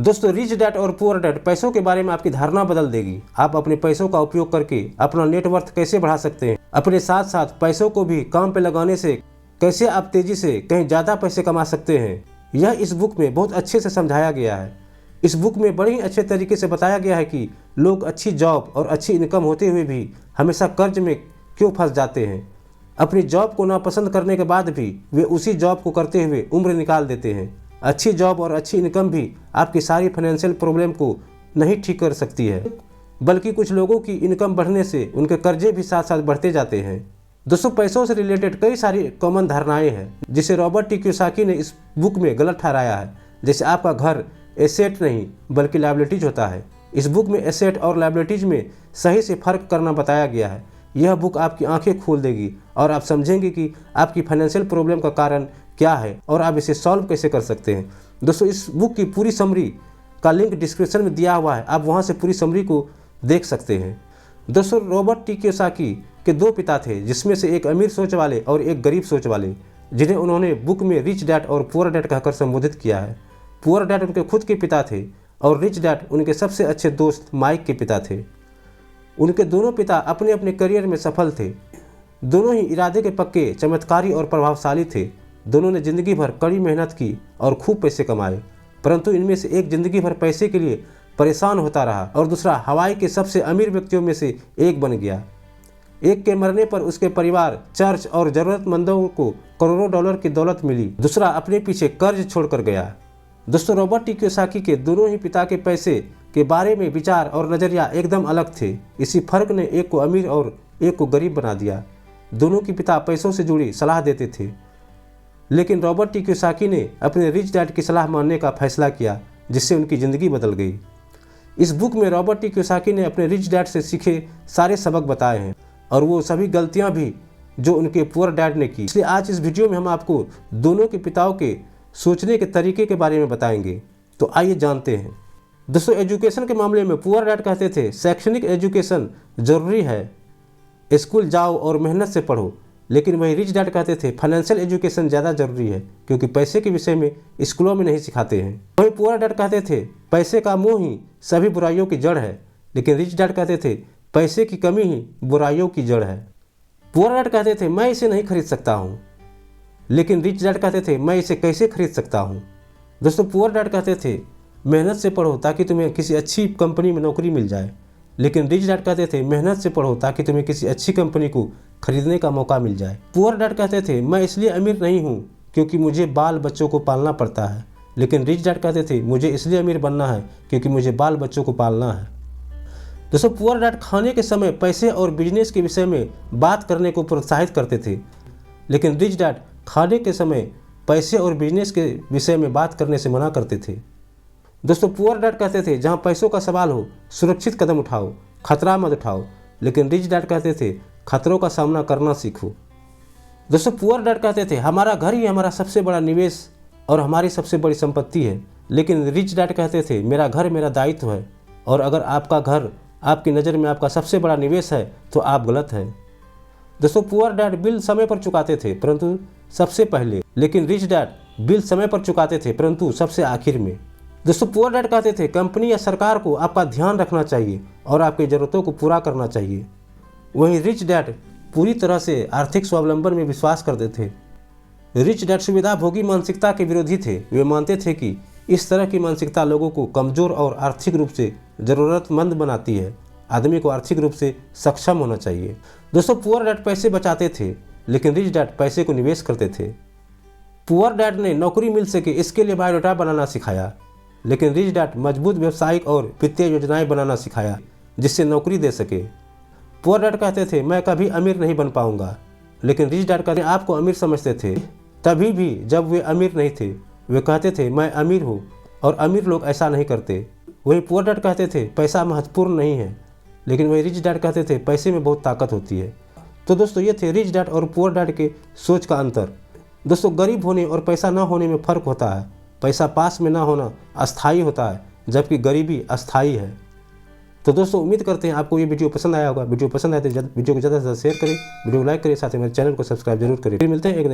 दोस्तों, rich dad और poor dad पैसों के बारे में आपकी धारणा बदल देगी। आप अपने पैसों का उपयोग करके अपना नेटवर्थ कैसे बढ़ा सकते हैं, अपने साथ साथ पैसों को भी काम पे लगाने से कैसे आप तेजी से कहीं ज़्यादा पैसे कमा सकते हैं, यह इस बुक में बहुत अच्छे से समझाया गया है। इस बुक में बड़े ही अच्छे तरीके से बताया गया है कि लोग अच्छी जॉब और अच्छी इनकम होते हुए भी हमेशा कर्ज में क्यों फंस जाते हैं। अपनी जॉब को नापसंद करने के बाद भी वे उसी जॉब को करते हुए उम्र निकाल देते हैं। अच्छी जॉब और अच्छी इनकम भी आपकी सारी फाइनेंशियल प्रॉब्लम को नहीं ठीक कर सकती है, बल्कि कुछ लोगों की इनकम बढ़ने से उनके कर्जे भी साथ साथ बढ़ते जाते हैं। दोस्तों, पैसों से रिलेटेड कई सारी कॉमन धारणाएं हैं जिसे रॉबर्ट टी कियोसाकी ने इस बुक में गलत ठहराया है। जैसे आपका घर एसेट नहीं बल्कि लायबिलिटीज होता है। इस बुक में एसेट और लायबिलिटीज में सही से फर्क करना बताया गया है। यह बुक आपकी आंखें खोल देगी और आप समझेंगे कि आपकी फाइनेंशियल प्रॉब्लम का कारण क्या है और आप इसे सॉल्व कैसे कर सकते हैं। दोस्तों, इस बुक की पूरी समरी का लिंक डिस्क्रिप्शन में दिया हुआ है, आप वहां से पूरी समरी को देख सकते हैं। दोस्तों, रॉबर्ट टी कियोसाकी के दो पिता थे, जिसमें से एक अमीर सोच वाले और एक गरीब सोच वाले, जिन्हें उन्होंने बुक में रिच डैड और पुअर डैड कहकर संबोधित किया है। पुअर डैड उनके खुद के पिता थे और रिच डैड उनके सबसे अच्छे दोस्त माइक के पिता थे। उनके दोनों पिता अपने अपने करियर में सफल थे। दोनों ही इरादे के पक्के, चमत्कारी और प्रभावशाली थे। दोनों ने जिंदगी भर कड़ी मेहनत की और खूब पैसे कमाए, परंतु इनमें से एक जिंदगी भर पैसे के लिए परेशान होता रहा और दूसरा हवाई के सबसे अमीर व्यक्तियों में से एक बन गया। एक के मरने पर उसके परिवार, चर्च और जरूरतमंदों को करोड़ों डॉलर की दौलत मिली, दूसरा अपने पीछे कर्ज छोड़कर गया। दोस्तों, रॉबर्ट टी कियोसाकी के दोनों ही पिता के पैसे के बारे में विचार और नज़रिया एकदम अलग थे। इसी फर्क ने एक को अमीर और एक को गरीब बना दिया। दोनों के पिता पैसों से जुड़ी सलाह देते थे, लेकिन रॉबर्ट टी कियोसाकी ने अपने रिच डैड की सलाह मानने का फैसला किया, जिससे उनकी ज़िंदगी बदल गई। इस बुक में रॉबर्ट टी कियोसाकी ने अपने रिच डैड से सीखे सारे सबक बताए हैं और वो सभी गलतियां भी जो उनके पुअर डैड ने की। इसलिए आज इस वीडियो में हम आपको दोनों के पिताओं के सोचने के तरीके के बारे में बताएंगे। तो आइए जानते हैं। दोस्तों, एजुकेशन के मामले में पुअर डैड कहते थे शैक्षणिक एजुकेशन जरूरी है, स्कूल जाओ और मेहनत से पढ़ो। लेकिन वही रिच डैड कहते थे फाइनेंशियल एजुकेशन ज़्यादा जरूरी है, क्योंकि पैसे के विषय में स्कूलों में नहीं सिखाते हैं। वही पुअर डैड कहते थे पैसे का मोह ही सभी बुराइयों की जड़ है, लेकिन रिच डैड कहते थे पैसे की कमी ही बुराइयों की जड़ है। पुअर डैड कहते थे मैं इसे नहीं खरीद सकता हूँ, लेकिन रिच डैड कहते थे मैं इसे कैसे खरीद सकता हूँ। दोस्तों, पुअर डैड कहते थे मेहनत से पढ़ो ताकि तुम्हें किसी अच्छी कंपनी में नौकरी मिल जाए, लेकिन रिच डैड कहते थे मेहनत से पढ़ो ताकि तुम्हें किसी अच्छी कंपनी को खरीदने का मौका मिल जाए। पुअर डैड कहते थे मैं इसलिए अमीर नहीं हूँ क्योंकि मुझे बाल बच्चों को पालना पड़ता है, लेकिन रिच डैड कहते थे मुझे इसलिए अमीर बनना है क्योंकि मुझे बाल बच्चों को पालना है। दोस्तों, पुअर डैड खाने के समय पैसे और बिजनेस के विषय में बात करने को प्रोत्साहित करते थे, लेकिन रिच डैड खाने के समय पैसे और बिजनेस के विषय में बात करने से मना करते थे। दोस्तों, पुअर डैड कहते थे जहां पैसों का सवाल हो सुरक्षित कदम उठाओ, खतरा मत उठाओ, लेकिन रिच डैड कहते थे खतरों का सामना करना सीखो। दोस्तों, पुअर डैड कहते थे हमारा घर ही हमारा सबसे बड़ा निवेश और हमारी सबसे बड़ी संपत्ति है, लेकिन रिच डैड कहते थे मेरा घर मेरा दायित्व है, और अगर आपका घर आपकी नज़र में आपका सबसे बड़ा निवेश है तो आप गलत हैं। दोस्तों, पुअर डैड बिल समय पर चुकाते थे परंतु सबसे पहले, लेकिन रिच डैड बिल समय पर चुकाते थे परंतु सबसे आखिर में। दोस्तों, पुअर डैड कहते थे कंपनी या सरकार को आपका ध्यान रखना चाहिए और आपकी ज़रूरतों को पूरा करना चाहिए। वहीं रिच डैड पूरी तरह से आर्थिक स्वावलंबन में विश्वास करते थे। रिच डैड सुविधा भोगी मानसिकता के विरोधी थे। वे मानते थे कि इस तरह की मानसिकता लोगों को कमज़ोर और आर्थिक रूप से ज़रूरतमंद बनाती है। आदमी को आर्थिक रूप से सक्षम होना चाहिए। दोस्तों, पुअर डैड पैसे बचाते थे, लेकिन रिच डैड पैसे को निवेश करते थे। पुअर डैड ने नौकरी मिल सके इसके लिए बायोडाटा बनाना सिखाया, लेकिन रिच डैड मजबूत व्यावसायिक और वित्तीय योजनाएं बनाना सिखाया जिससे नौकरी दे सके। पुअर डैड कहते थे मैं कभी अमीर नहीं बन पाऊंगा, लेकिन रिच डैड कहते आपको अमीर समझते थे तभी भी जब वे अमीर नहीं थे। वे कहते थे मैं अमीर हूँ और अमीर लोग ऐसा नहीं करते। वही पुअर डैड कहते थे पैसा महत्वपूर्ण नहीं है, लेकिन वही रिच डैड कहते थे पैसे में बहुत ताकत होती है। तो दोस्तों, ये थे रिच डैड और पुअर डैड के सोच का अंतर। दोस्तों, गरीब होने और पैसा ना होने में फ़र्क होता है। पैसा पास में ना होना अस्थायी होता है, जबकि गरीबी अस्थायी है। तो दोस्तों, उम्मीद करते हैं आपको ये वीडियो पसंद आया होगा। वीडियो पसंद आए तो वीडियो को ज़्यादा से ज़्यादा शेयर करें, वीडियो को लाइक करें, साथ ही मेरे चैनल को सब्सक्राइब जरूर करें। फिर मिलते हैं एक